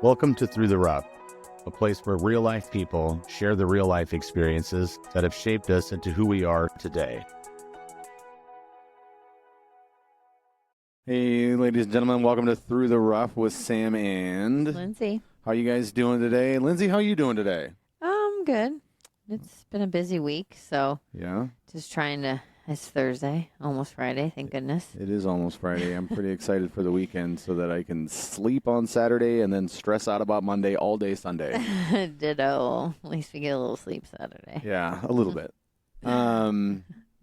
Welcome to Through the Rough, a place where real-life people share the real-life experiences that have shaped us into who we are today. Hey, ladies and gentlemen, welcome to Through the Rough with Sam and Lindsay. How you guys doing today? Lindsay, how you doing today? Good. It's been a busy week, so Yeah, just trying to. It's Thursday, almost Friday. Thank goodness. it is almost Friday. I'm pretty excited for the weekend so that I can sleep on Saturday and then stress out about Monday all day Sunday. Ditto. At least we get a little sleep Saturday. Yeah, a little bit.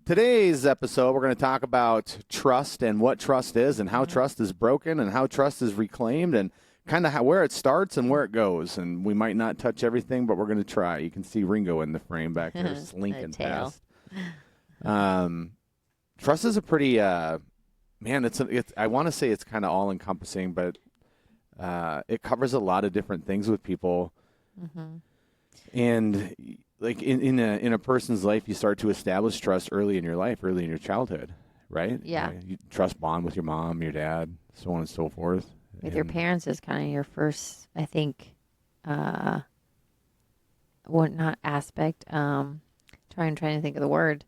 Today's episode, we're going to talk about trust and what trust is and how trust is broken and how trust is reclaimed and kind of where it starts and where it goes. And we might not touch everything, but we're going to try. You can see Ringo in the frame back there slinking past. Trust is a pretty, man, it's I want to say it's kind of all-encompassing, but it covers a lot of different things with people. Mm-hmm. And like in a person's life, you start to establish trust early in your life, early in your childhood, right? Yeah. You trust bond with your mom, your dad, so on and so forth. With your parents is kind of your first, I think, not aspect. Trying to think of the word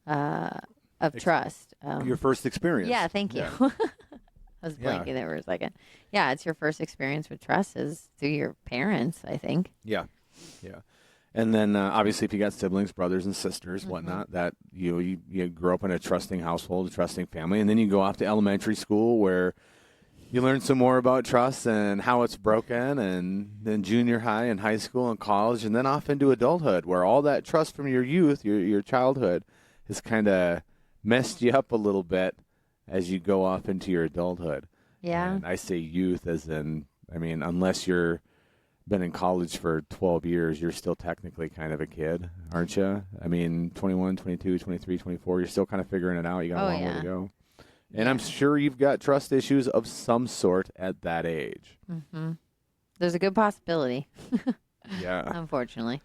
of trust. Your first experience. Yeah, thank you. Yeah. I was blanking there for a second. Yeah, it's your first experience with trust is through your parents, I think. Yeah. And then obviously if you got siblings, brothers and sisters, whatnot, that you grow up in a trusting household, a trusting family, and then you go off to elementary school where you learn some more about trust and how it's broken, and then junior high and high school and college, and then off into adulthood where all that trust from your youth, your childhood, has kind of messed you up a little bit as you go off into your adulthood. Yeah. And I say youth as in, I mean, unless you're been in college for 12 years, you're still technically kind of a kid, aren't you? I mean, 21, 22, 23, 24, you're still kind of figuring it out. You got a long way to go. And I'm sure you've got trust issues of some sort at that age. Mm-hmm. There's a good possibility. Yeah. Unfortunately.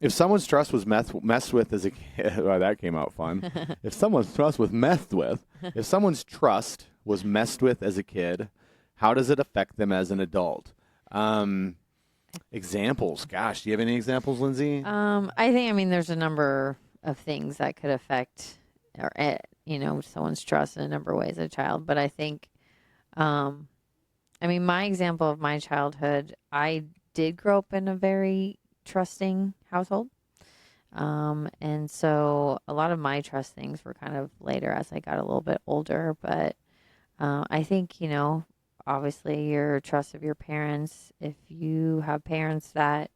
If someone's trust was messed with as a kid, well, that came out fun. If someone's trust was messed with, if someone's trust was messed with as a kid, how does it affect them as an adult? Examples. Gosh, do you have any examples, Lindsay? I think, there's a number of things that could affect or, someone's trust in a number of ways as a child. But I think, my example of my childhood, I did grow up in a very trusting household. And so a lot of my trust things were kind of later as I got a little bit older. But I think, obviously your trust of your parents, if you have parents that,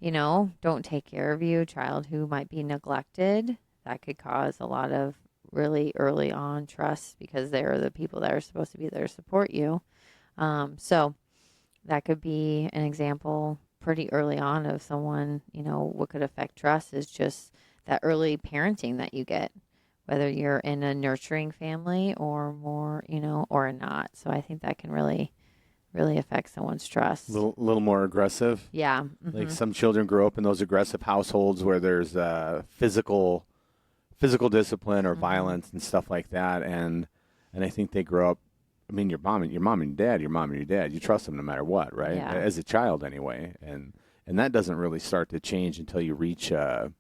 don't take care of you, a child who might be neglected, that could cause a lot of really early on trust because they're the people that are supposed to be there to support you. So that could be an example pretty early on of someone, what could affect trust is just that early parenting that you get, whether you're in a nurturing family or more, or not. So I think that can really, really affect someone's trust. A little more aggressive. Yeah. Mm-hmm. Like some children grow up in those aggressive households where there's physical discipline or violence and stuff like that. And I think they grow up, your mom and your dad, you trust them no matter what, right? Yeah. As a child anyway. And that doesn't really start to change until you reach, I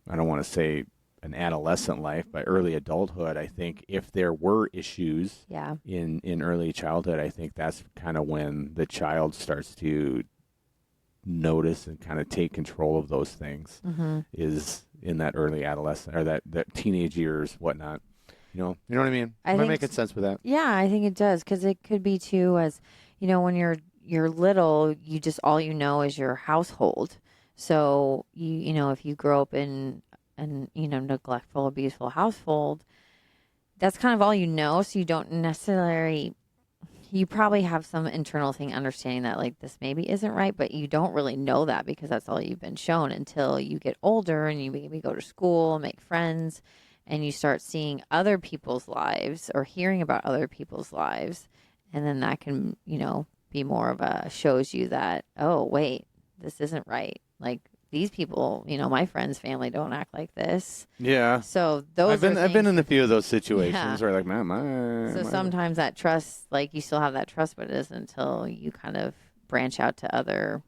don't want to say an adolescent life, but early adulthood. I think if there were issues in early childhood, I think that's kind of when the child starts to notice and kind of take control of those things is in that early adolescent or that teenage years, whatnot. You know what I mean? Am I making sense with that? Yeah, I think it does because it could be too as, when you're little, you just all is your household. So if you grow up in an neglectful, abuseful household, that's kind of all so you don't necessarily, you probably have some internal thing understanding that like this maybe isn't right, but you don't really know that because that's all you've been shown until you get older and you maybe go to school, make friends, and you start seeing other people's lives or hearing about other people's lives. And then that can, be more of shows you that, oh, wait, this isn't right. Like these people, my friend's family don't act like this. Yeah. So those I've been in a few of those Yeah. situations where like, man, So sometimes that trust, like you still have that trust, but it isn't until you kind of branch out to other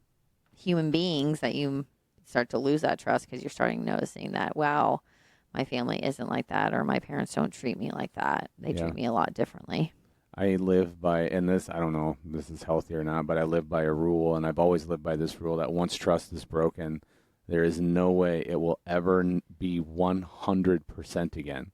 human beings that you start to lose that trust because you're starting noticing that, wow, my family isn't like that, or my parents don't treat me like that. They Yeah. treat me a lot differently. I live by, and this, I don't know if this is healthy or not, but I live by a rule, and I've always lived by this rule that once trust is broken, there is no way it will ever be 100% again.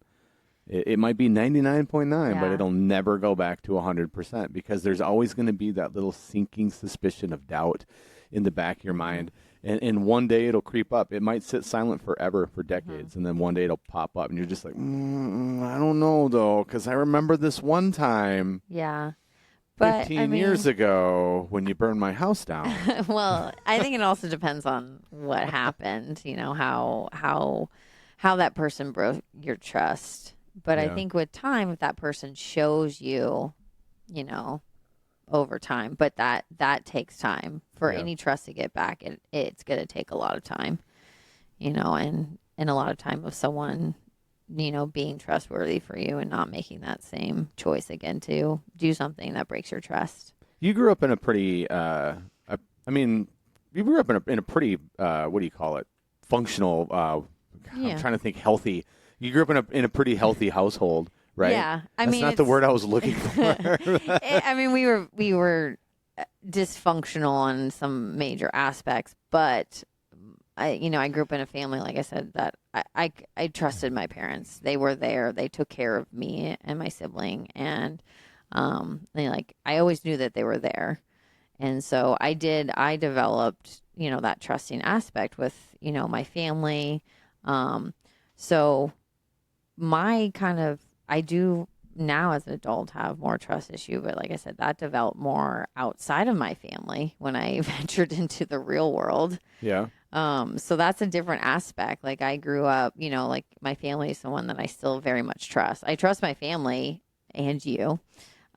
It might be 99.9, but Yeah. it'll never go back to 100% because there's always going to be that little sinking suspicion of doubt in the back of your mind. And one day it'll creep up. It might sit silent forever, for decades, and then one day it'll pop up, and you're just like, I don't know, though, because I remember this one time Yeah. But 15 years ago when you burned my house down. well, I think it also depends on what happened, how that person broke your trust. But I Yeah. think with time, if that person shows you, over time, but that takes time for Yeah. any trust to get back. It's going to take a lot of time, and a lot of time of someone, being trustworthy for you and not making that same choice again to do something that breaks your trust. You grew up in a pretty, you grew up in a pretty, what do you call it? Functional, Yeah. I'm trying to think healthy. You grew up in a pretty healthy household, right? Yeah. That's not the word I was looking for. We were dysfunctional on some major aspects, but I grew up in a family, like I said, that I trusted my parents. They were there. They took care of me and my sibling, and I always knew that they were there. And so I developed, that trusting aspect with, my family. So I do now as an adult have more trust issue, but like I said, that developed more outside of my family when I ventured into the real world. Yeah. So that's a different aspect. Like I grew up, like my family is someone that I still very much trust. I trust my family and you.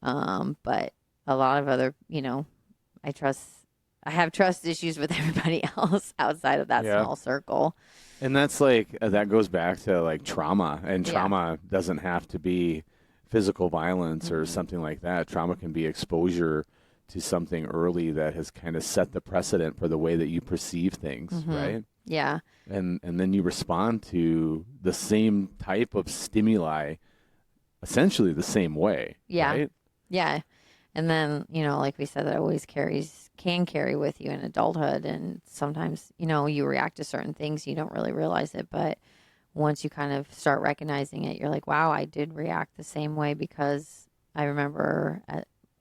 But a lot of other, I have trust issues with everybody else outside of that Yeah. small circle. And that's like, that goes back to like trauma. And Yeah. trauma doesn't have to be physical violence or something like that. Trauma can be exposure to something early that has kind of set the precedent for the way that you perceive things, right? Yeah. And then you respond to the same type of stimuli essentially the same way. Yeah. Right? Yeah. And then, like we said, that always can carry with you in adulthood. And sometimes, you react to certain things, you don't really realize it. But once you kind of start recognizing it, you're like, wow, I did react the same way because I remember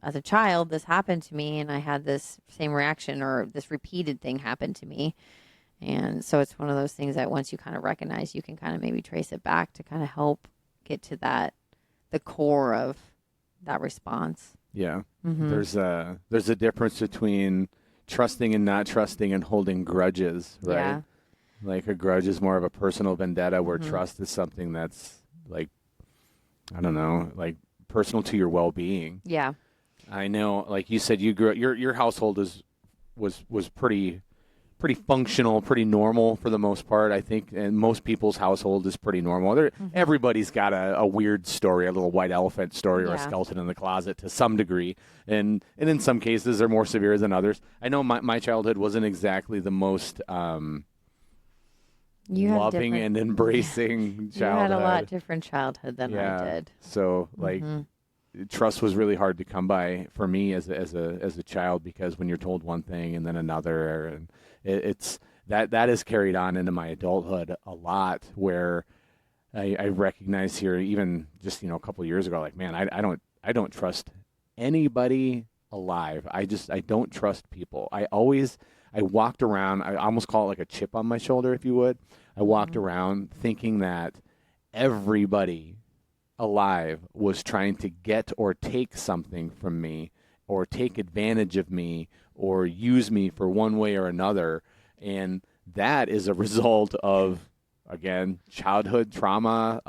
as a child, this happened to me and I had this same reaction or this repeated thing happened to me. And so it's one of those things that once you kind of recognize, you can kind of maybe trace it back to kind of help get to the core of that response. Yeah. There's a difference between trusting and not trusting and holding grudges, right? Yeah. Like a grudge is more of a personal vendetta where trust is something that's like, I don't know, like personal to your well-being. Yeah. I know, like you said, you grew up, your household was pretty functional, pretty normal for the most part, I think, and most people's household is pretty normal. Everybody's got a weird story, a little white elephant story or a Yeah. skeleton in the closet to some degree, and in some cases they're more severe than others. I know my childhood wasn't exactly the most loving and embracing childhood. You had a lot different childhood than Yeah. I did. So like trust was really hard to come by for me as a child because when you're told one thing and then another, and it's that is carried on into my adulthood a lot. Where I recognize here, even just a couple of years ago, like man, I don't trust anybody alive. I don't trust people. I walked around. I almost call it like a chip on my shoulder, if you would. I walked around thinking that everybody alive was trying to get or take something from me or take advantage of me or use me for one way or another. And that is a result of, again, childhood trauma,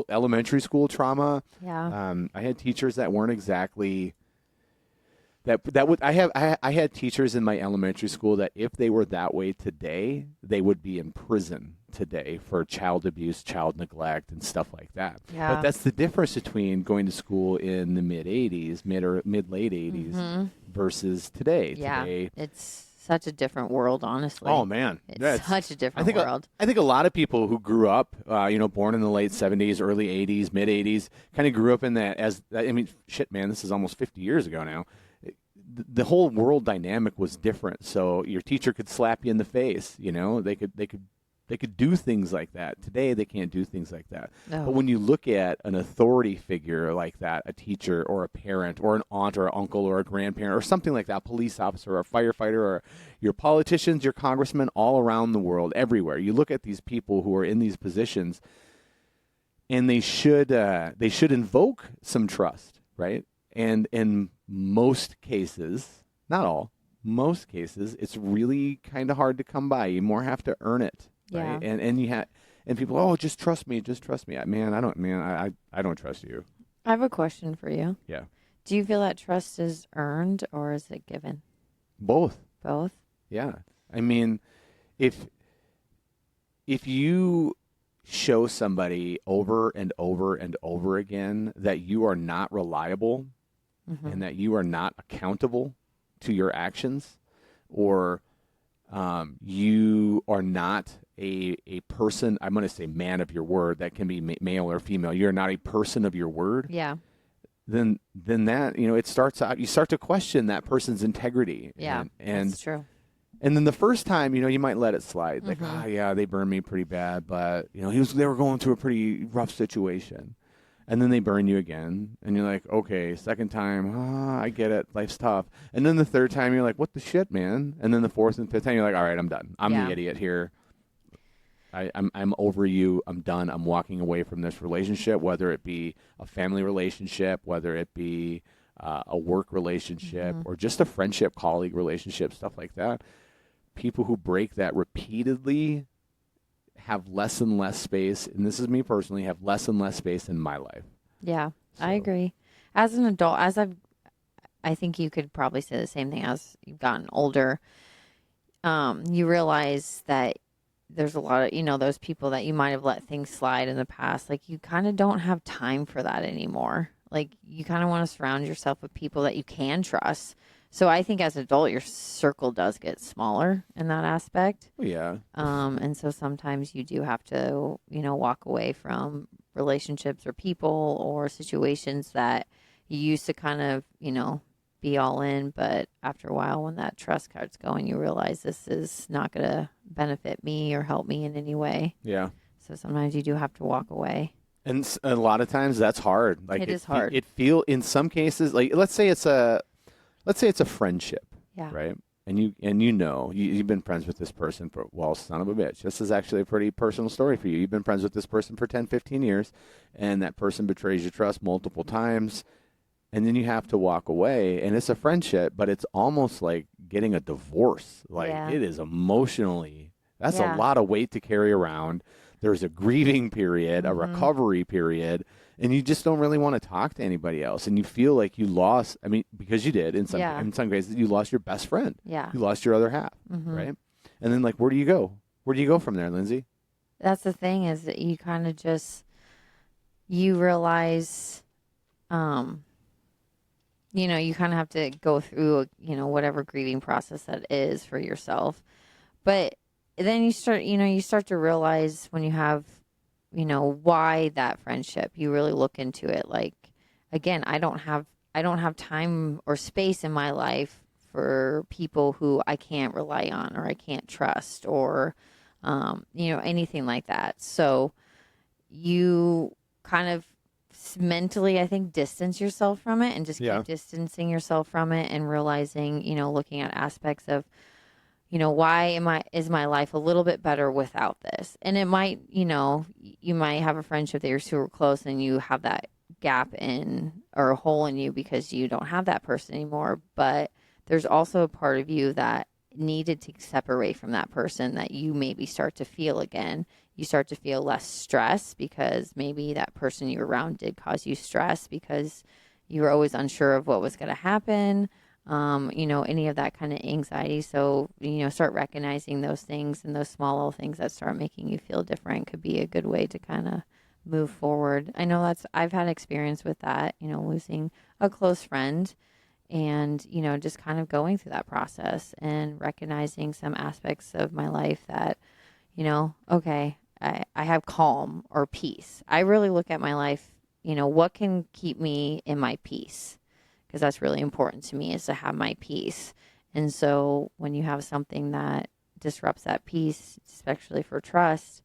elementary school trauma. Yeah. I had teachers that weren't exactly That would I had teachers in my elementary school that if they were that way today, they would be in prison today for child abuse, child neglect, and stuff like that. But Yeah. that's the difference between going to school in the mid '80s, mid late '80s, versus today. Yeah. Today, It's such a different world, honestly. oh man, It's such a I different think world. I think a lot of people who grew up, born in the late '70s, early '80s, mid '80s, kind of grew up in that. I mean, shit, man, this is almost 50 years ago now. The whole world dynamic was different. So your teacher could slap you in the face. They could do things like that. Today they can't do things like that. No. But when you look at an authority figure like that, a teacher or a parent or an aunt or an uncle or a grandparent or something like that, a police officer or a firefighter or your politicians, your congressmen all around the world, everywhere. You look at these people who are in these positions, and they should invoke some trust, right? And in most cases, not all, most cases, it's really kind of hard to come by. You more have to earn it, right? Yeah. And you have, and people, oh, just trust me, just trust me. I don't trust you. I have a question for you. Yeah, Do you feel that trust is earned or is it given? both. Both? Yeah, I mean, if you show somebody over and over and over again that you are not reliable and that you are not accountable to your actions, or you are not a person, I'm going to say man of your word, that can be male or female, you're not a person of your word, Yeah. then that, it starts out, you start to question that person's integrity. Yeah. And that's true. and then the first time, you might let it slide. Like, yeah, they burned me pretty bad, but they were going through a pretty rough situation. And then they burn you again, and you're like, okay, second time, I get it, life's tough. And then the third time, you're like, what the shit, man? And then the fourth and fifth time, you're like, all right, I'm done. I'm Yeah. the idiot here. I'm over you. I'm done. I'm walking away from this relationship, whether it be a family relationship, whether it be a work relationship, or just a friendship, colleague relationship, stuff like that. People who break that repeatedly have less and less space, and this is me personally, have less and less space in my life. Yeah, I So- agree. As an adult, I think you could probably say the same thing as you've gotten older. You realize that there's a lot of, those people that you might have let things slide in the past. Like, you kind of don't have time for that anymore. Like, you kind of want to surround yourself with people that you can trust. So I think as an adult, your circle does get smaller in that aspect. Oh, yeah. And so sometimes you do have to, walk away from relationships or people or situations that you used to kind of, be all in. But after a while, when that trust starts going, you realize this is not going to benefit me or help me in any way. Yeah. So sometimes you do have to walk away. And a lot of times that's hard. Like, It is hard. In some cases, like, let's say it's a friendship. Yeah. Right. And you've been friends with this person for, well, son of a bitch. This is actually a pretty personal story for you. You've been friends with this person for 10, 15 years, and that person betrays your trust multiple times, and then you have to walk away, and it's a friendship, but it's almost like getting a divorce. Like, Yeah. it is emotionally, that's Yeah. a lot of weight to carry around. There's a grieving period, a recovery period, and you just don't really want to talk to anybody else. And you feel like you lost, I mean, because you did in some cases, you lost your best friend. Yeah. You lost your other half, right? And then, like, where do you go? Where do you go from there, Lindsay? That's the thing, is that you kind of you realize, you kind of have to go through, whatever grieving process that is for yourself. But then you start to realize when you have, why that friendship, you really look into it. Like, again, I don't have time or space in my life for people who I can't rely on or I can't trust or, anything like that. So you kind of mentally, I think, distance yourself from it and just keep distancing yourself from it and realizing, looking at aspects of, why is my life a little bit better without this? And it might, you might have a friendship that you're super close and you have that gap in or a hole in you because you don't have that person anymore. But there's also a part of you that needed to separate from that person that you maybe start to feel again. You start to feel less stress because maybe that person you were around did cause you stress because you were always unsure of what was going to happen. any of that kind of anxiety. So, start recognizing those things, and those small little things that start making you feel different could be a good way to kind of move forward. I know I've had experience with that, losing a close friend, and, just kind of going through that process and recognizing some aspects of my life that, okay, I have calm or peace. I really look at my life, what can keep me in my peace? Because that's really important to me, is to have my peace. And so when you have something that disrupts that peace, especially for trust,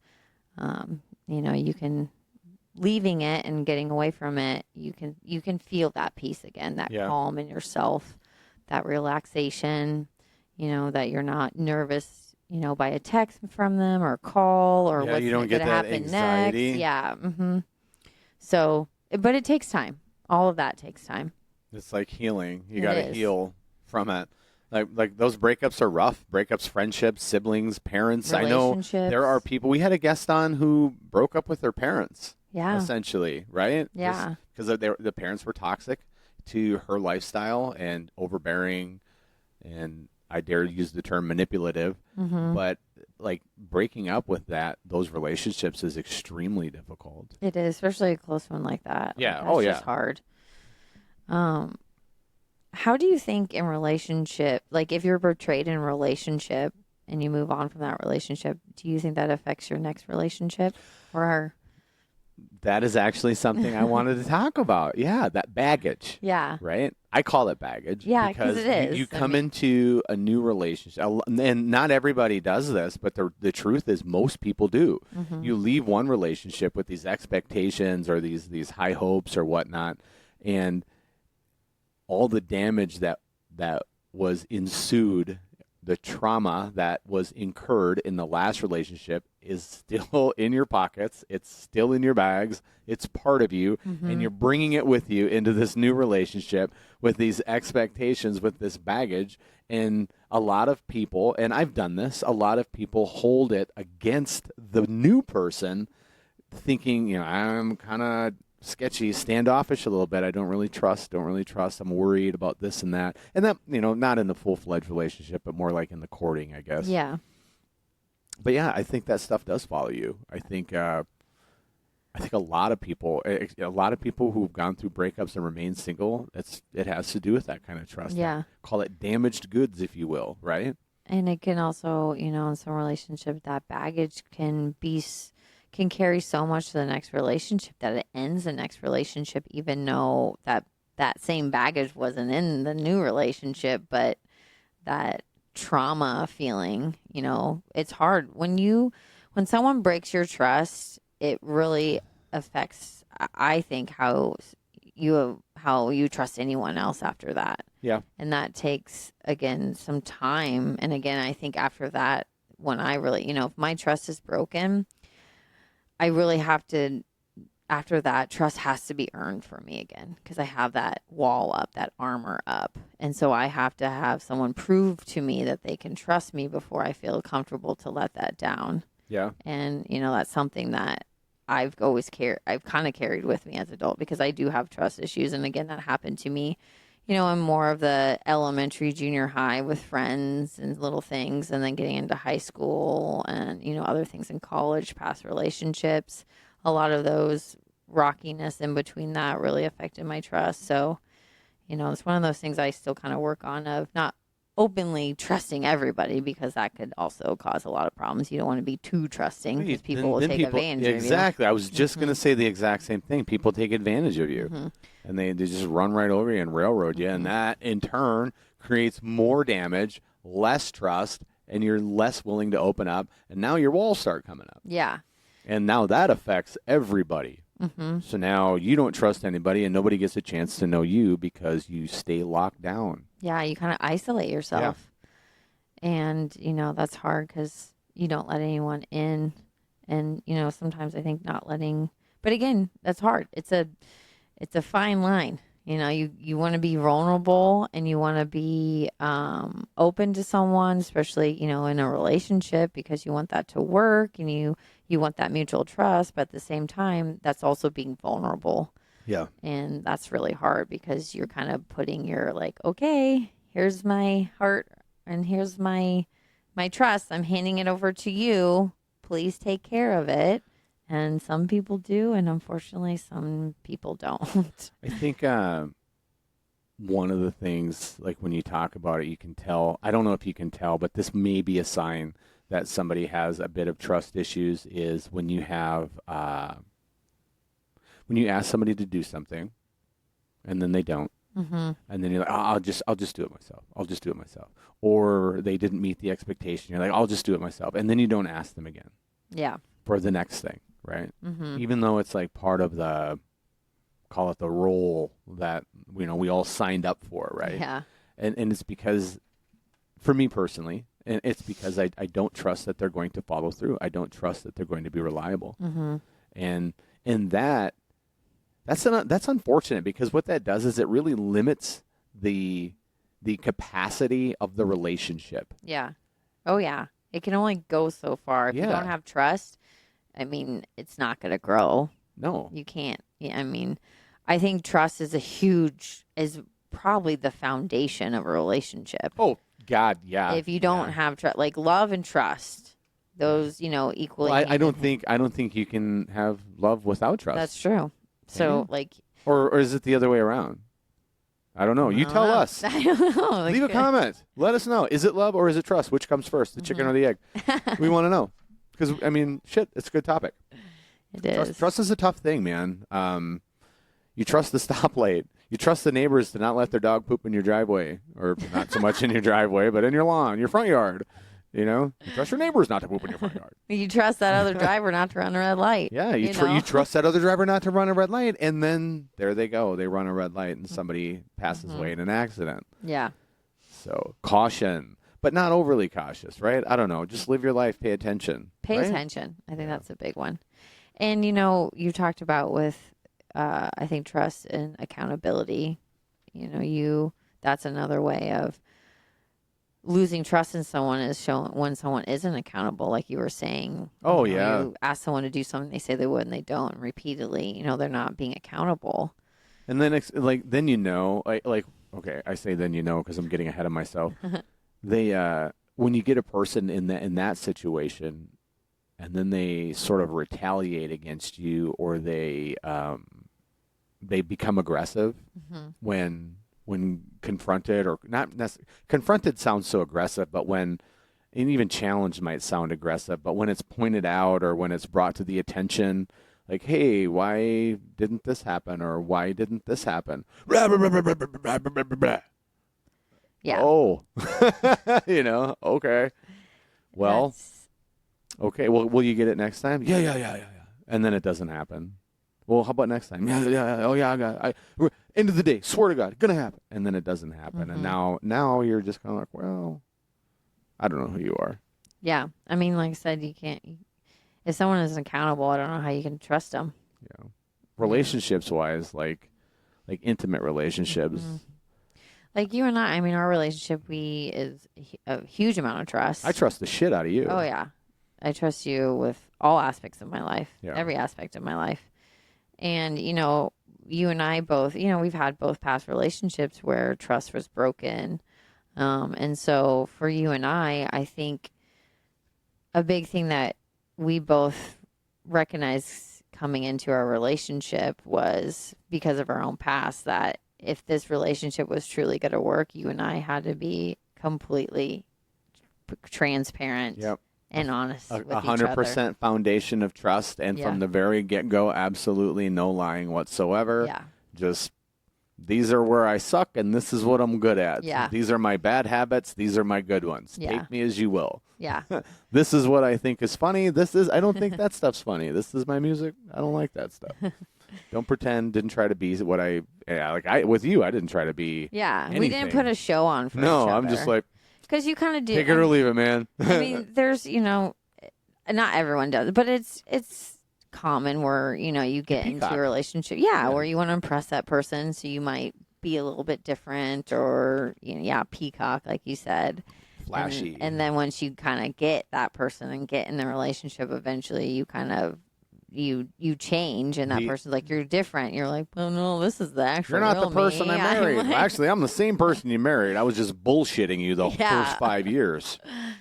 you can, leaving it and getting away from it, you can feel that peace again, that Yeah. calm in yourself, that relaxation, that you're not nervous, by a text from them or call or Yeah, what's you going don't to get that happen next. anxiety. Yeah. So, but it takes time. All of that takes time. It's like healing. You It got to is. heal from it. Like those breakups are rough. Breakups, friendships, siblings, parents. I know there are Relationships. people. We had a guest on who broke up with their parents, Yeah. essentially, right? Yeah. Because the parents were toxic to her lifestyle and overbearing, and I dare use the term manipulative. Mm-hmm. But like breaking up with those relationships is extremely difficult. It is, especially a close one like that. Yeah. Like, Oh, that's yeah. just hard. Um, how do you think in relationship, like if you're betrayed in a relationship and you move on from that relationship, do you think that affects your next relationship? Or That is actually something I wanted to talk about. Yeah, that baggage, yeah. right? I call it baggage Yeah, 'cause because it is. you I come mean- into a new relationship, and not everybody does this, but the truth is most people do. Mm-hmm. You leave one relationship with these expectations or these high hopes or whatnot, and all the damage that was ensued, the trauma that was incurred in the last relationship is still in your pockets. It's still in your bags. It's part of you, and you're bringing it with you into this new relationship with these expectations, with this baggage. And a lot of people, and I've done this, a lot of people hold it against the new person, thinking, I'm kind of sketchy, standoffish a little bit. I don't really trust. I'm worried about this and that. And that, not in the full-fledged relationship, but more like in the courting, I guess. Yeah. But yeah, I think that stuff does follow you. I think a lot of people who've gone through breakups and remain single, it has to do with that kind of trust. Yeah. Call it damaged goods, if you will, right? And it can also, in some relationship, that baggage can carry so much to the next relationship that it ends the next relationship, even though that same baggage wasn't in the new relationship, but that trauma feeling, it's hard when someone breaks your trust. It really affects, I think, how you trust anyone else after that. Yeah. And that takes, again, some time. And again, I think after that, when I really, if my trust is broken, I really have to, after that, trust has to be earned for me again, because I have that wall up, that armor up. And so I have to have someone prove to me that they can trust me before I feel comfortable to let that down. Yeah. And, that's something that I've kind of carried with me as an adult, because I do have trust issues. And again, that happened to me, in more of the elementary, junior high with friends and little things, and then getting into high school and, other things in college, past relationships. A lot of those rockiness in between that really affected my trust. So, it's one of those things I still kind of work on, of not openly trusting everybody, because that could also cause a lot of problems. You don't want to be too trusting, because people will take advantage of you. Exactly. I was just going to say the exact same thing. People take advantage of you, and they just run right over you and railroad you, and that in turn creates more damage, less trust, and you're less willing to open up, and now your walls start coming up. Yeah. And now that affects everybody. Mm-hmm. So now you don't trust anybody, and nobody gets a chance to know you because you stay locked down. Yeah, you kind of isolate yourself. Yeah. And, that's hard, because you don't let anyone in. And, sometimes I think not letting, but again, that's hard. It's a fine line. You want to be vulnerable, and you want to be open to someone, especially, in a relationship, because you want that to work, and you want that mutual trust. But at the same time, that's also being vulnerable. Yeah. And that's really hard, because you're kind of putting your, like, okay, here's my heart and here's my trust. I'm handing it over to you. Please take care of it. And some people do, and unfortunately, some people don't. I think one of the things, like when you talk about it, you can tell. I don't know if you can tell, but this may be a sign that somebody has a bit of trust issues. Is when you have when you ask somebody to do something, and then they don't, and then you're like, oh, I'll just do it myself. I'll just do it myself. Or they didn't meet the expectation. You're like, I'll just do it myself, and then you don't ask them again. Yeah. For the next thing, right? Even though it's like part of the, call it the role that we all signed up for, right? Yeah. And it's because, for me personally, and it's because I don't trust that they're going to follow through. I don't trust that they're going to be reliable. And that's unfortunate, because what that does is it really limits the capacity of the relationship. Yeah. Oh, yeah. It can only go so far. If you Yeah. don't have trust, I mean, it's not going to grow. No. You can't. Yeah, I mean, I think trust is probably the foundation of a relationship. Oh, God, yeah. If you don't have trust, like love and trust, those, equally. Well, I don't think you can have love without trust. That's true. So, like. Or is it the other way around? I don't know. You tell us. I don't know. Like, Leave a comment. Let us know. Is it love or is it trust? Which comes first, the chicken or the egg? We want to know. Because, I mean, shit, it's a good topic. It is. Trust is a tough thing, man. You trust the stoplight. You trust the neighbors to not let their dog poop in your driveway, or not so much in your driveway, but in your lawn, your front yard. You trust your neighbors not to poop in your front yard. You trust that other driver not to run a red light. Yeah, you trust that other driver not to run a red light, and then there they go. They run a red light, and somebody passes away in an accident. Yeah. So caution, but not overly cautious, right? I don't know. Just live your life. Pay attention. Pay attention. I think that's a big one. And, you talked about with, I think, trust and accountability. That's another way of losing trust in someone is showing when someone isn't accountable, like you were saying. Oh, yeah. You ask someone to do something, they say they would, and they don't. And repeatedly, they're not being accountable. And then, okay, I say then because I'm getting ahead of myself. When you get a person in that situation, and then they sort of retaliate against you, or they become aggressive when confronted, or not necessarily confronted sounds so aggressive, but and even challenged might sound aggressive, but when it's pointed out or when it's brought to the attention, like, hey, why didn't this happen, or why didn't this happen? Yeah. Oh, okay. Well, okay. Well, will you get it next time? Yeah. And then it doesn't happen. Well, how about next time? Yeah. Oh, yeah, I got it. End of the day, swear to God, gonna happen. And then it doesn't happen. And now you're just kind of like, well, I don't know who you are. Yeah. I mean, like I said, you can't, if someone isn't accountable, I don't know how you can trust them. Yeah. Relationships wise, like intimate relationships. Like you and I mean, our relationship, is a huge amount of trust. I trust the shit out of you. Oh, yeah. I trust you with all aspects of my life, every aspect of my life. And, you and I both, we've had both past relationships where trust was broken. And so for you and I think a big thing that we both recognized coming into our relationship was because of our own past, that if this relationship was truly going to work, you and I had to be completely transparent. Yep. And honest with each other. 100% foundation of trust, and from the very get-go, absolutely no lying whatsoever. Yeah. Just, these are where I suck, and this is what I'm good at. Yeah. These are my bad habits. These are my good ones. Yeah. Take me as you will. Yeah. This is what I think is funny. I don't think that stuff's funny. This is my music. I don't like that stuff. Don't pretend. Didn't try to be what with you, I didn't try to be. Yeah. anything. We didn't put a show on for each other. No, I'm just like, because you kind of do. take it or leave it, man. I mean, there's, not everyone does, but it's common where, you get into a relationship. Yeah, where you want to impress that person. So you might be a little bit different, or, peacock, like you said. Flashy. And then once you kind of get that person and get in the relationship, eventually you kind of you change, and that The- person's like, you're different. You're like, well, no, this is the actual. You're not the real person me. I married. I'm Well, like, actually, I'm the same person you married. I was just bullshitting you the Yeah. first 5 years.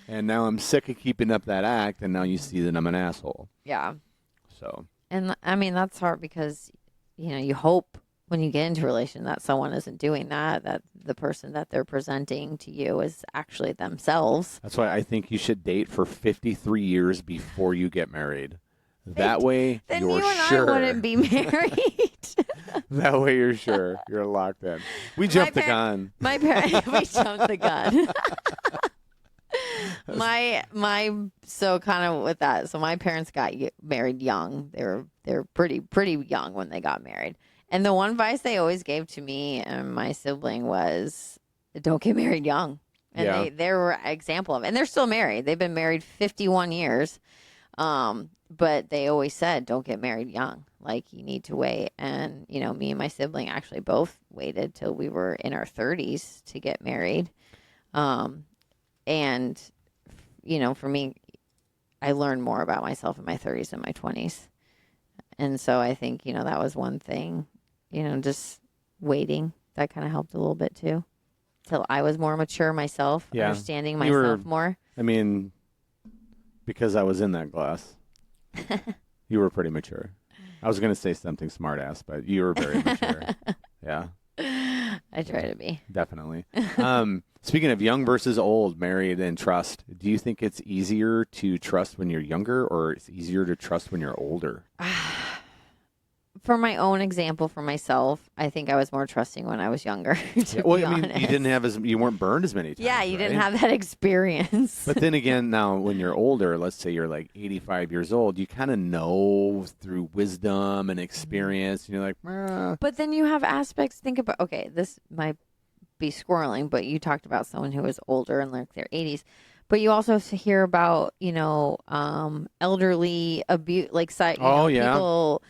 And now I'm sick of keeping up that act, and now you see that I'm an asshole. yeah. So, And I mean, that's hard because, you hope when you get into a relation that someone isn't doing that the person that they're presenting to you is actually themselves. that's why I think you should date for 53 years before you get married. That way, Then you're you and sure. I wouldn't be married. That way, you're sure. You're locked in. We jumped the gun. My parents, we jumped the gun. So kind of with that. So my parents got married young. They're pretty young when they got married. And the one advice they always gave to me and my sibling was, don't get married young. And Yeah. they were an example of it. And they're still married. They've been married 51 years. But they always said, don't get married young. Like, you need to wait. And, me and my sibling actually both waited till we were in our 30s to get married. And, for me, I learned more about myself in my 30s than my 20s. And so I think, that was one thing, just waiting. That kind of helped a little bit too. Till I was more mature myself, Yeah. understanding You were- myself more. I mean, because I was in that glass, you were pretty mature. I was going to say something smart ass, but you were very mature. Yeah, I try to be. definitely. Speaking of young versus old, married and trust, do you think it's easier to trust when you're younger or it's easier to trust when you're older? For my own example, for myself, I think I was more trusting when I was younger. To Well, be I mean, honest. you weren't burned as many times. Yeah, you didn't right? have that experience. But then again, now when you're older, let's say you're like 85 years old, you kind of know through wisdom and experience. And you're like, But then you have aspects. Think about, okay, this might be squirreling, but you talked about someone who was older in like their 80s. But you also hear about, elderly abuse, like people.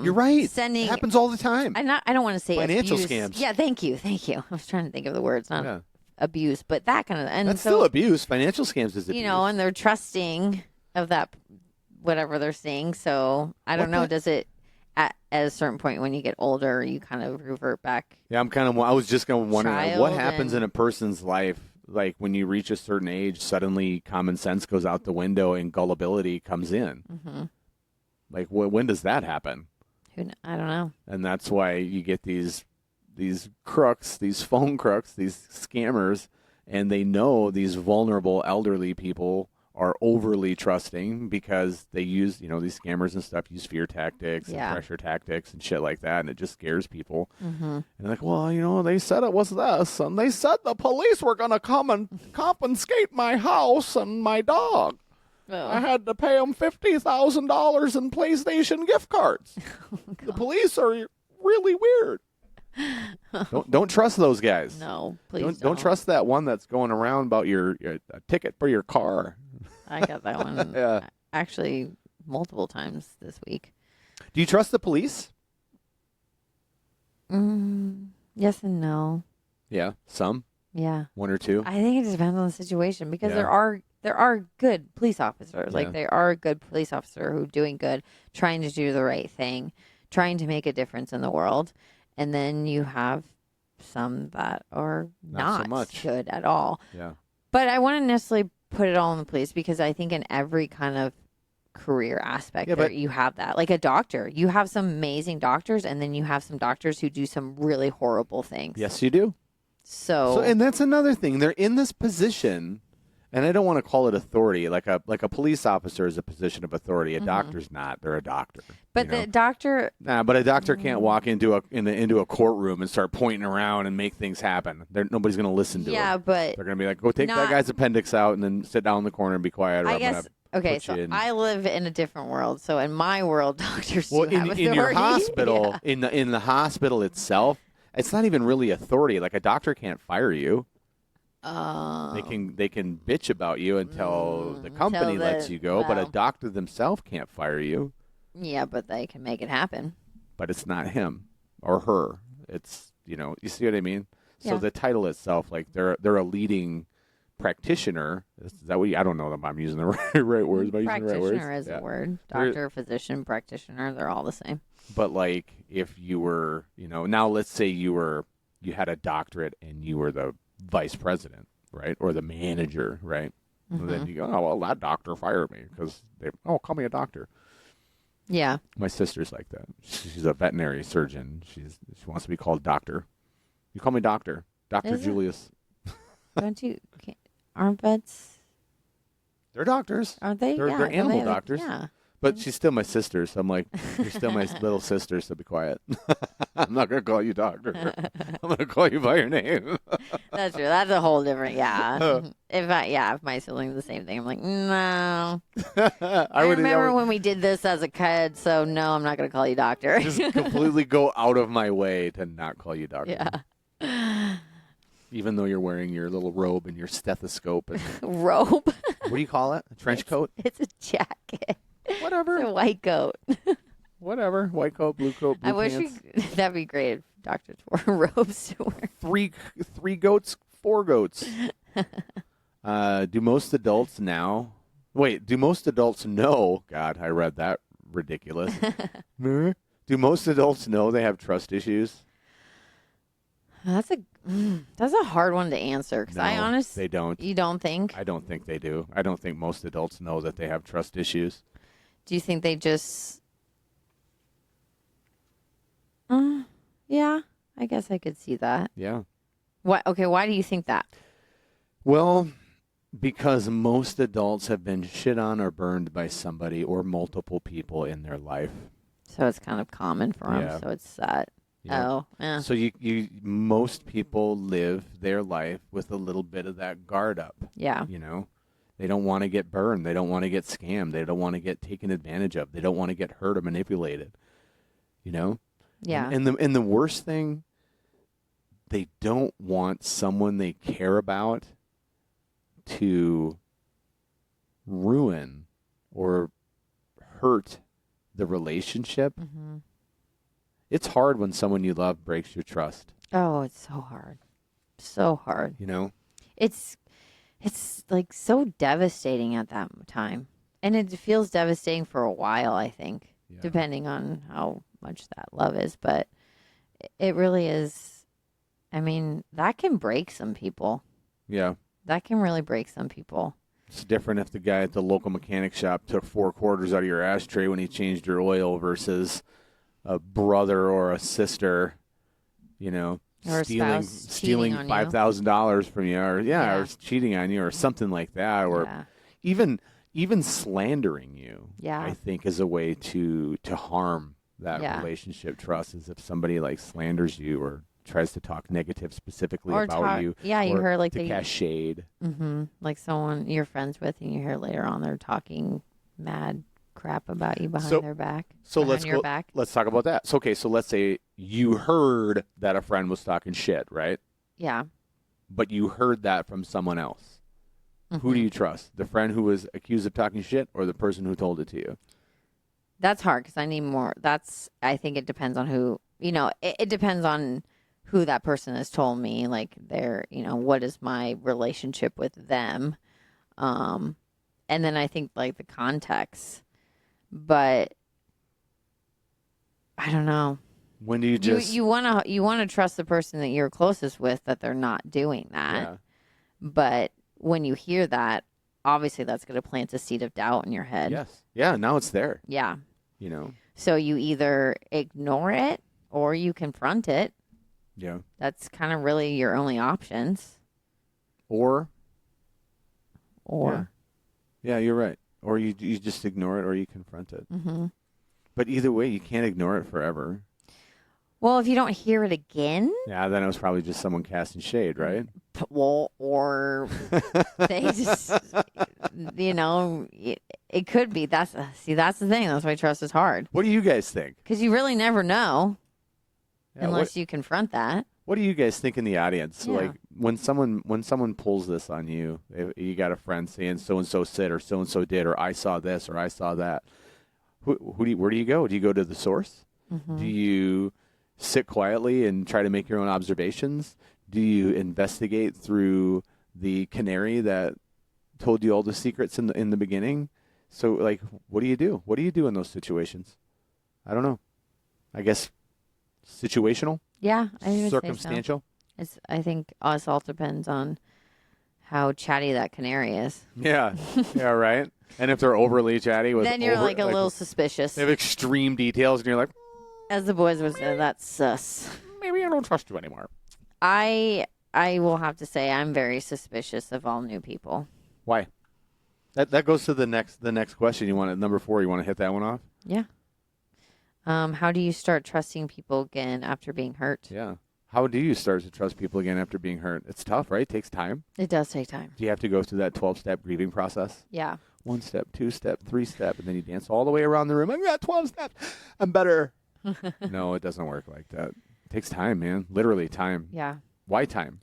you're right. Sending. It happens all the time. I don't want to say Financial abuse. scams. Yeah, thank you. I was trying to think of the words, not Yeah. abuse, but that kind of. And That's so, still abuse. Financial scams is abuse. and they're trusting of that, whatever they're seeing. So I don't know. Does it at a certain point when you get older, you kind of revert back? Yeah, I was just going to wonder like, what happens and- in a person's life. Like when you reach a certain age, suddenly common sense goes out the window and gullibility comes in. Mm-hmm. Like when does that happen? I don't know. And that's why you get these crooks, these phone crooks, these scammers, and they know these vulnerable elderly people are overly trusting because they use, these scammers and stuff use fear tactics and pressure tactics and shit like that, and it just scares people. Mm-hmm. And they're like, well, they said it was this, and they said the police were going to come and confiscate my house and my dog. Oh. I had to pay them $50,000 in PlayStation gift cards. The police are really weird. Don't trust those guys. No, please Don't trust that one that's going around about your a ticket for your car. I got that one Yeah. actually multiple times this week. Do you trust the police? Yes and no. Yeah, some, Yeah. one or two. I think it depends on the situation because Yeah. there are good police officers. Yeah. Like there are a good police officer who doing good, trying to do the right thing, trying to make a difference in the world. And then you have some that are Not so much. good at all. Yeah. But I wouldn't necessarily put it all in the police because I think in every kind of career aspect but you have that. Like a doctor, you have some amazing doctors, and then you have some doctors who do some really horrible things. Yes, you do. So And that's another thing. They're in this position, and I don't want to call it authority. Like a police officer is a position of authority. A doctor's not. They're a doctor. but the doctor, But a doctor can't walk into a courtroom and start pointing around and make things happen. Nobody's going to listen to yeah, him. but They're going to be like, go take that not- guy's appendix out and then sit down in the corner and be quiet. Or I I'm guess gonna okay. put So you in. I live in a different world. So in my world, doctors do have in your authority. hospital, Yeah. in the hospital itself, it's not even really authority. Like a doctor can't fire you. They can bitch about you until the company lets you go, but a well. doctor themselves can't fire you. Yeah, but they can make it happen. But it's not him or her. It's you see what I mean? So Yeah. the title itself, like they're a leading practitioner. Is that what I don't know if I'm using the right words. Am I using the right words? Practitioner is Yeah. a word. Doctor, physician, practitioner, they're all the same. But like if you were, now let's say you had a doctorate and you were the vice president, right? Or the manager, right? Well, then you go, oh, well, that doctor fired me because call me a doctor. Yeah. My sister's like that. She's a veterinary surgeon. She wants to be called doctor. You call me doctor. Dr. Julius. Aren't vets? They're doctors. Aren't they? They're Yeah. animal doctors. Yeah. But she's still my sister, so I'm like, you're still my little sister, so be quiet. I'm not going to call you doctor. I'm going to call you by your name. That's true. That's a whole different, yeah. If my siblings the same thing, I'm like, no. I remember when we did this as a kid, so no, I'm not going to call you doctor. Just completely go out of my way to not call you doctor. Yeah. Even though you're wearing your little robe and your stethoscope. And, robe? What do you call it? A trench coat? It's a jacket. Whatever. It's a white coat. Whatever. White coat, blue coat, blue pants. That'd be great if doctors wore robes to wear. Three goats, four goats. Do most adults know? God, I read that ridiculous. Do most adults know they have trust issues? That's a hard one to answer because No, they don't. You don't think? I don't think they do. I don't think most adults know that they have trust issues. Do you think they just? Yeah, I guess I could see that. Yeah. What? Okay, why do you think that? Well, because most adults have been shit on or burned by somebody or multiple people in their life. So it's kind of common for them. Yeah. So it's that. Yeah. Oh, yeah. So most people live their life with a little bit of that guard up. Yeah. They don't want to get burned. They don't want to get scammed. They don't want to get taken advantage of. They don't want to get hurt or manipulated. Yeah. And the worst thing, they don't want someone they care about to ruin or hurt the relationship. Mm-hmm. It's hard when someone you love breaks your trust. Oh, it's so hard. So hard. It's like so devastating at that time. And it feels devastating for a while, I think, depending on how much that love is. But it really is. I mean, that can break some people. Yeah. That can really break some people. It's different if the guy at the local mechanic shop took 4 quarters out of your ashtray when he changed your oil versus a brother or a sister, Or stealing $5,000 from you, or cheating on you, or something like that, or even slandering you. Yeah. I think is a way to harm that relationship trust. Is if somebody like slanders you or tries to talk negative specifically about you. Yeah, you heard like to cast shade. Mm-hmm. Like someone you're friends with, and you hear later on they're talking mad crap about you behind their back. So let's talk about that. So let's say you heard that a friend was talking shit, right? Yeah. But you heard that from someone else. Mm-hmm. Who do you trust? The friend who was accused of talking shit or the person who told it to you? That's hard because I need more. I think it depends on who, it depends on who that person has told me, like what is my relationship with them. And then I think like the context. But I don't know. When do you just you want to trust the person that you're closest with that they're not doing that. Yeah. But when you hear that, obviously that's going to plant a seed of doubt in your head. Yes. Yeah, now it's there. Yeah. So you either ignore it or you confront it. Yeah. That's kind of really your only options. Or Yeah, you're right. Or you just ignore it or you confront it. Mm-hmm. But either way, you can't ignore it forever. Well, if you don't hear it again. Yeah, then it was probably just someone casting shade, right? Well, or they just, it could be. That's the thing. That's why trust is hard. What do you guys think? Because you really never know unless you you confront that. What do you guys think in the audience? Yeah. Like when someone pulls this on you, you got a friend saying so and so said or so and so did or I saw this or I saw that. Where do you go? Do you go to the source? Mm-hmm. Do you sit quietly and try to make your own observations? Do you investigate through the canary that told you all the secrets in the beginning. So like, what do you do? What do you do in those situations? I don't know. I guess situational, Yeah, I would say so. circumstantial. I think us all depends on how chatty that canary is. Yeah, yeah, right. And if they're overly chatty with Then you're like a little suspicious. they have extreme details, and you're like, As the boys would say, that's sus. maybe I don't trust you anymore. I will have to say I'm very suspicious of all new people. Why? That goes to the next question. You want it number 4. You want to hit that one off? Yeah. How do you start trusting people again after being hurt? Yeah. How do you start to trust people again after being hurt? It's tough, right? It takes time. It does take time. Do you have to go through that 12-step grieving process? Yeah. 1 step, 2 step, 3 step, and then you dance all the way around the room. I've got 12 steps. I'm better. No, it doesn't work like that. It takes time, man. Literally time. Yeah. Why time?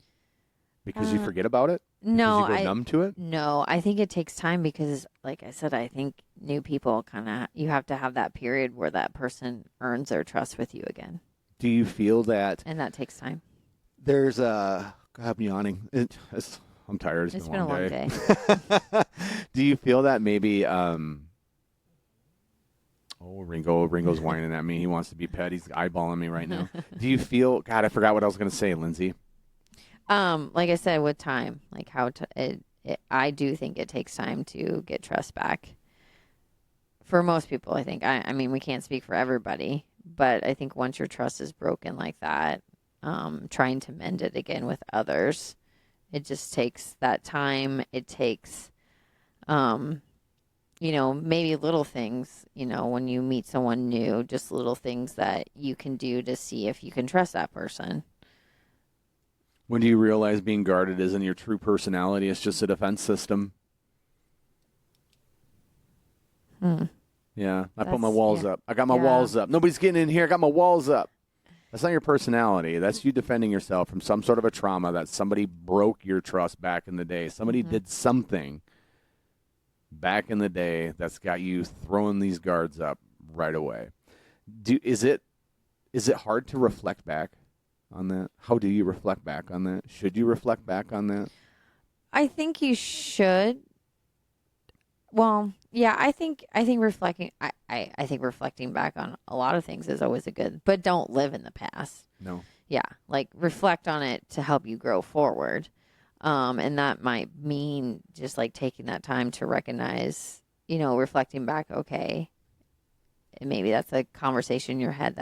Because you forget about it? No, because you go numb to it? No, I think it takes time because, like I said, I think new people you have to have that period where that person earns their trust with you again. Do you feel that? And that takes time. There's God, I'm yawning. I'm tired. It's been a long day. Do you feel that maybe? Ringo's whining at me. He wants to be pet. He's eyeballing me right now. Do you feel? God, I forgot what I was going to say, Lindsay. Like I said, with time, like I do think it takes time to get trust back. For most people, I think. I mean, we can't speak for everybody, but I think once your trust is broken like that, trying to mend it again with others, it just takes that time. It takes, maybe little things, when you meet someone new, just little things that you can do to see if you can trust that person. When do you realize being guarded isn't your true personality? It's just a defense system. Yeah, I put my walls up. I got my walls up. Nobody's getting in here. I got my walls up. That's not your personality. That's you defending yourself from some sort of a trauma that somebody broke your trust back in the day. Somebody did something back in the day that's got you throwing these guards up right away. Is it hard to reflect back on that? How do you reflect back on that? Should you reflect back on that? I think you should. Well, yeah, I think reflecting. I think reflecting back on a lot of things is always a good. But don't live in the past. No. Yeah, like reflect on it to help you grow forward, and that might mean just like taking that time to recognize, reflecting back. Okay, and maybe that's a conversation in your head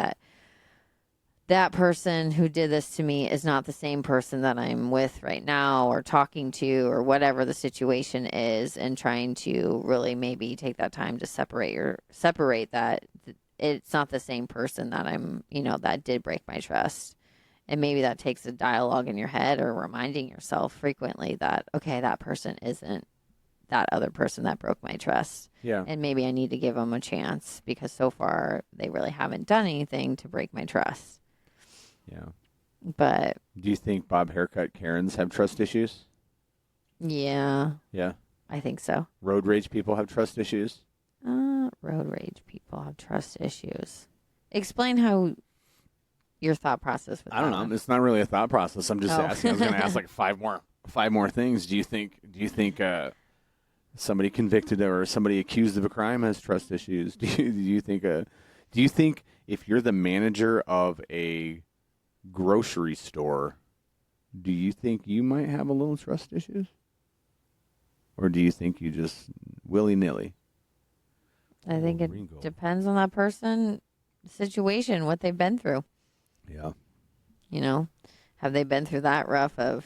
that person who did this to me is not the same person that I'm with right now or talking to or whatever the situation is, and trying to really maybe take that time to separate that it's not the same person that I'm, that did break my trust. And maybe that takes a dialogue in your head or reminding yourself frequently that, okay, that person isn't that other person that broke my trust. Yeah. And maybe I need to give them a chance because so far they really haven't done anything to break my trust. Yeah. But do you think Bob Haircut Karens have trust issues? Yeah. Yeah. I think so. Road rage people have trust issues? Road rage people have trust issues. Explain how your thought process with I don't know. one. It's not really a thought process. I'm just asking. I was going to ask like five more things. Do you think somebody convicted or somebody accused of a crime has trust issues? Do you think if you're the manager of a grocery store, do you think you might have a little trust issues? Or do you think you just willy-nilly? I think it depends on that person, situation, what they've been through. Yeah. Have they been through that rough of,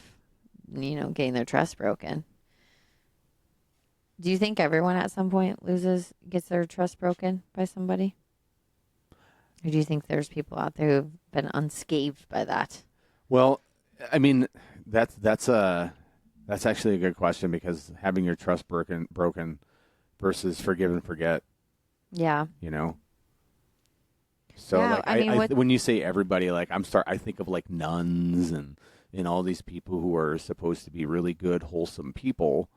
getting their trust broken? Do you think everyone at some point gets their trust broken by somebody? Or do you think there's people out there who've been unscathed by that? Well, I mean, that's actually a good question, because having your trust broken versus forgive and forget. Yeah. So yeah, like when you say everybody, like I think of like nuns and all these people who are supposed to be really good, wholesome people.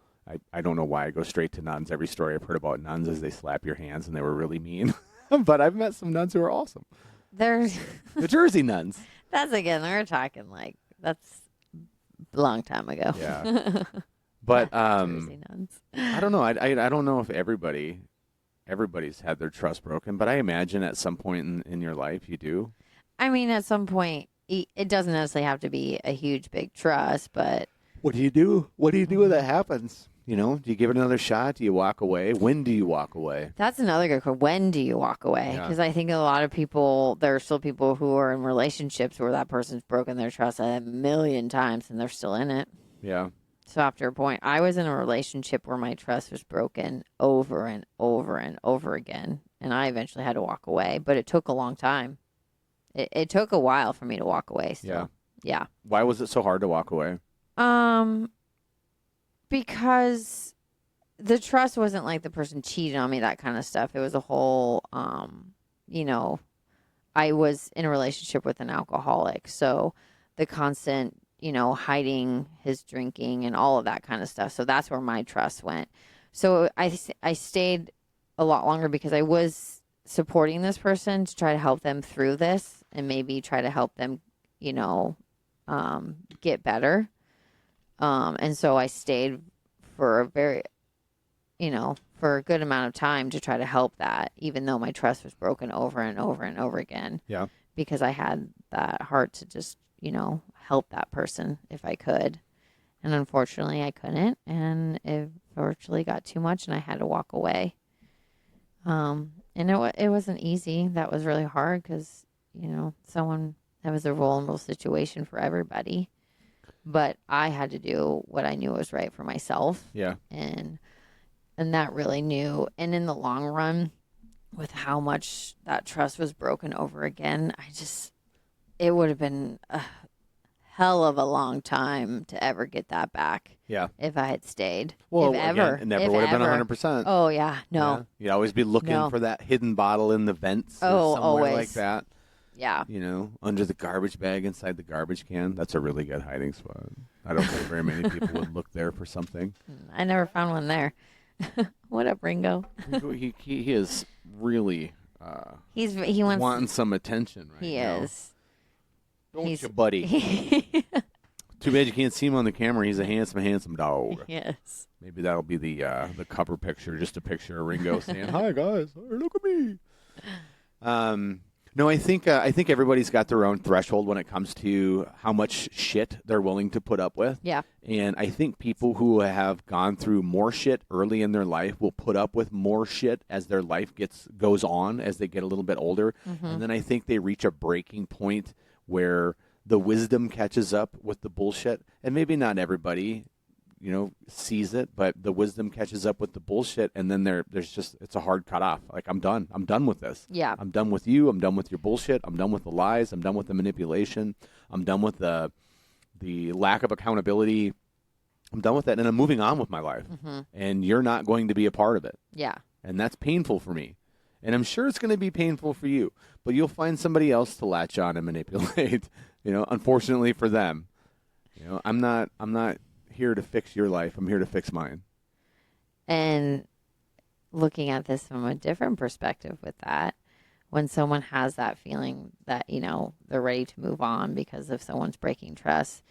I don't know why I go straight to nuns. Every story I've heard about nuns is they slap your hands and they were really mean. But I've met some nuns who are awesome. There's the Jersey nuns. That's again, we're talking like that's long time ago. Yeah. But Jersey nuns. I don't know. I don't know if everybody's had their trust broken, but I imagine at some point in your life you do. I mean, at some point, it doesn't necessarily have to be a huge, big trust, but What do you do? What do you do when that happens? You know, do you give it another shot? Do you walk away? When do you walk away? that's another good question. When do you walk away? Yeah. Because I think a lot of people, there are still people who are in relationships where that person's broken their trust a million times and they're still in it. Yeah. So after a point, I was in a relationship where my trust was broken over and over and over again. And I eventually had to walk away, but it took a long time. It took a while for me to walk away still. Yeah. Why was it so hard to walk away? Because the trust wasn't like the person cheated on me, that kind of stuff. It was a whole, you know, I was in a relationship with an alcoholic. So the constant, you know, hiding his drinking and all of that kind of stuff. So that's where my trust went. So I stayed a lot longer because I was supporting this person to try to help them through this and maybe try to help them, you know, get better. And so I stayed for a very, you know, for a good amount of time to try to help that, even though my trust was broken over and over and over again. Yeah. Because I had that heart to just, you know, help that person if I could. And unfortunately, I couldn't. And it virtually got too much and I had to walk away. And it wasn't easy. That was really hard because, you know, that was a vulnerable situation for everybody. But I had to do what I knew was right for myself. Yeah. And that really knew. And in the long run, with how much that trust was broken over again, it would have been a hell of a long time to ever get that back. Yeah. If I had stayed. Well, if ever. Again, it never would have been 100%. Oh, yeah. No. Yeah. You'd always be looking for that hidden bottle in the vents or somewhere always. like that. Yeah. You know, under the garbage bag inside the garbage can. That's a really good hiding spot. I don't think very many people would look there for something. I never found one there. What up, Ringo? He is really he wants wanting some attention right now. He is. Don't you, buddy? Too bad you can't see him on the camera. He's a handsome, handsome dog. Yes. Maybe that'll be the cover picture, just a picture of Ringo saying, "Hi guys, look at me." No, I think everybody's got their own threshold when it comes to how much shit they're willing to put up with. Yeah. And I think people who have gone through more shit early in their life will put up with more shit as their life goes on, as they get a little bit older. Mm-hmm. And then I think they reach a breaking point where the wisdom catches up with the bullshit. And maybe not everybody, you know, sees it, but the wisdom catches up with the bullshit, and then it's a hard cutoff. Like, I'm done with this. Yeah. I'm done with you. I'm done with your bullshit. I'm done with the lies. I'm done with the manipulation. I'm done with the lack of accountability. I'm done with that, and I'm moving on with my life. Mm-hmm. And you're not going to be a part of it. Yeah. And that's painful for me. And I'm sure it's going to be painful for you, but you'll find somebody else to latch on and manipulate, you know, unfortunately for them. You know, I'm not here to fix your life. I'm here to fix mine. And looking at this from a different perspective with that, when someone has that feeling that, you know, they're ready to move on because of someone's breaking trust,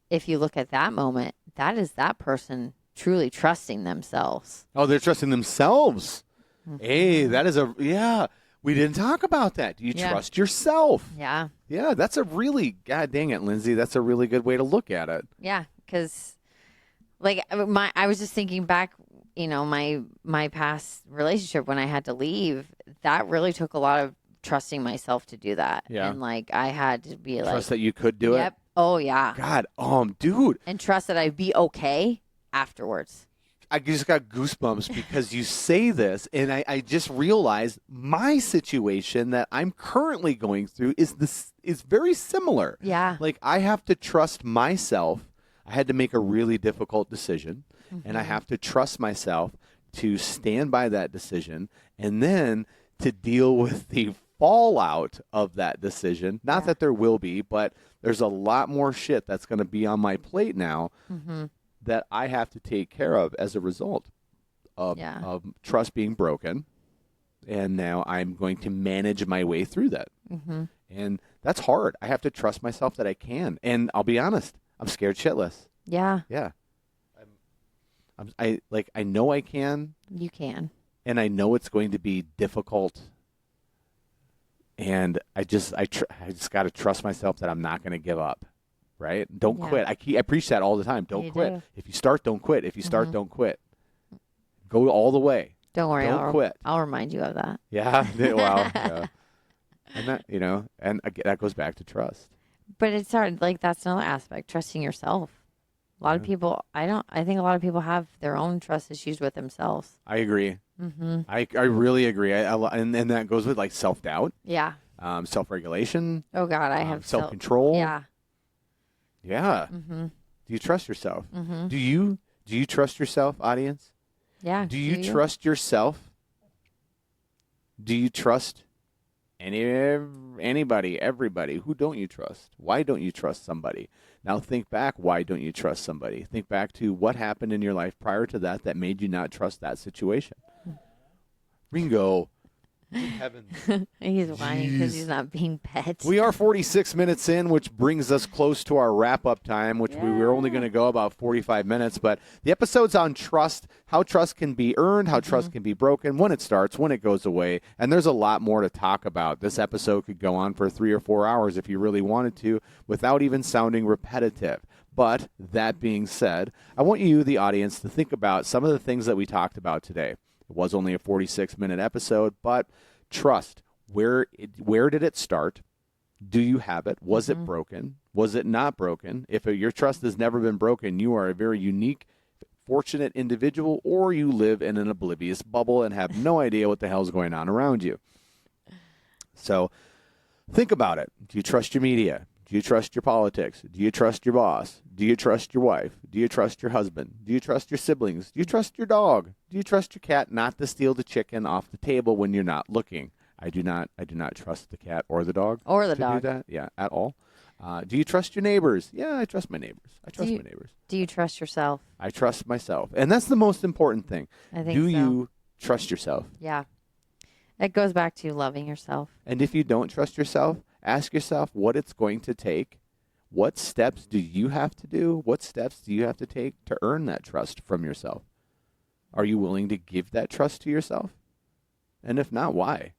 if you look at that moment, that is that person truly trusting themselves. Oh, they're trusting themselves. Mm-hmm. Hey, that is we didn't talk about that. Do you trust yourself? Yeah. Yeah, that's a really, God dang it, Lindsay, that's a really good way to look at it. Yeah, because like I was just thinking back, you know, my past relationship when I had to leave, that really took a lot of trusting myself to do that. Yeah. And like I had to be like, Trust that you could do it? Oh, yeah. God, dude. And trust that I'd be okay afterwards. I just got goosebumps because you say this, and I just realized my situation that I'm currently going through is very similar. Yeah. Like, I have to trust myself. I had to make a really difficult decision, and I have to trust myself to stand by that decision and then to deal with the fallout of that decision. Not that there will be, but there's a lot more shit that's going to be on my plate now that I have to take care of as a result of trust being broken. And now I'm going to manage my way through that. And that's hard. I have to trust myself that I can. And I'll be honest, I'm scared shitless. Yeah, Yeah. I know I can, you can. and I know it's going to be difficult. And I just got to trust myself that I'm not going to give up. Right? Don't Yeah. quit. I preach that all the time. Don't You quit. do. If you start, don't quit. If you start, don't quit. Go all the way. Don't worry. Don't quit. I'll remind you of that. Yeah. Well, yeah. And that, and again, that goes back to trust. But it's hard. Like, that's another aspect, trusting yourself. A lot of people, I think a lot of people have their own trust issues with themselves. I agree. Mm-hmm. I really agree. And that goes with like self-doubt, Yeah. self-regulation. Oh, God, I have self-control. Yeah. Yeah. Mm-hmm. Do you trust yourself? Mm-hmm. Do you trust yourself, audience? Yeah. Do you trust yourself? Do you trust anybody, everybody? Who don't you trust? Why don't you trust somebody? Now think back. Why don't you trust somebody? Think back to what happened in your life prior to that made you not trust that situation. Ringo. Good heavens. He's whining because he's not being pet. We are 46 minutes in, which brings us close to our wrap-up time, which we were only going to go about 45 minutes. But the episode's on trust, how trust can be earned, how trust can be broken, when it starts, when it goes away. And there's a lot more to talk about. This episode could go on for 3 or 4 hours if you really wanted to, without even sounding repetitive. But that being said, I want you, the audience, to think about some of the things that we talked about today. It was only a 46-minute episode, but trust, where did it start? Do you have it? Was it broken? Was it not broken? If your trust has never been broken, you are a very unique, fortunate individual, or you live in an oblivious bubble and have no idea what the hell is going on around you. So think about it. Do you trust your media? Do you trust your politics? Do you trust your boss? Do you trust your wife? Do you trust your husband? Do you trust your siblings? Do you trust your dog? Do you trust your cat not to steal the chicken off the table when you're not looking? I do not trust the cat or the dog. Or the to dog. do that. Yeah, at all. Do you trust your neighbors? Yeah, I trust my neighbors. My neighbors. Do you trust yourself? I trust myself. And that's the most important thing. I think Do so. you trust yourself? Yeah. It goes back to loving yourself. And if you don't trust yourself, ask yourself what it's going to take. What steps do you have to do? What steps do you have to take to earn that trust from yourself? Are you willing to give that trust to yourself? And if not, why?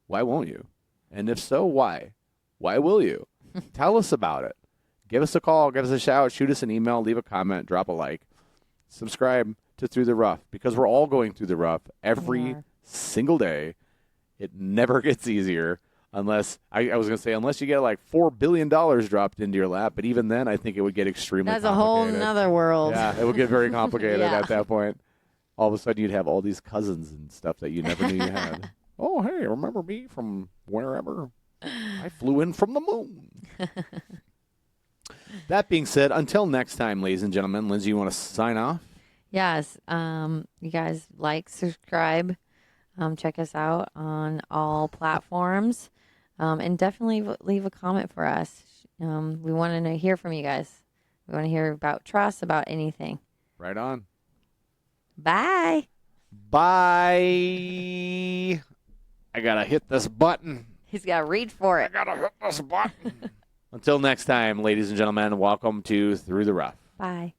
Why won't you? And if so, why? Why will you? Tell us about it. Give us a call, give us a shout, shoot us an email, leave a comment, drop a like. Subscribe to Through the Rough, because we're all going through the rough every single day. It never gets easier. Unless, I was going to say, unless you get like $4 billion dropped into your lap. But even then, I think it would get extremely That's complicated. a whole nother world. Yeah, it would get very complicated Yeah. at that point. All of a sudden, you'd have all these cousins and stuff that you never knew you had. Oh, hey, remember me from wherever? I flew in from the moon. That being said, until next time, ladies and gentlemen, Lindsay, you want to sign off? Yes. You guys like, subscribe, check us out on all platforms, and definitely leave a comment for us. We want to hear from you guys. We want to hear about trust, about anything. Right on. Bye. Bye. I got to hit this button. He's got to reach for I it. got to hit this button. Until next time, ladies and gentlemen, welcome to Through the Rough. Bye.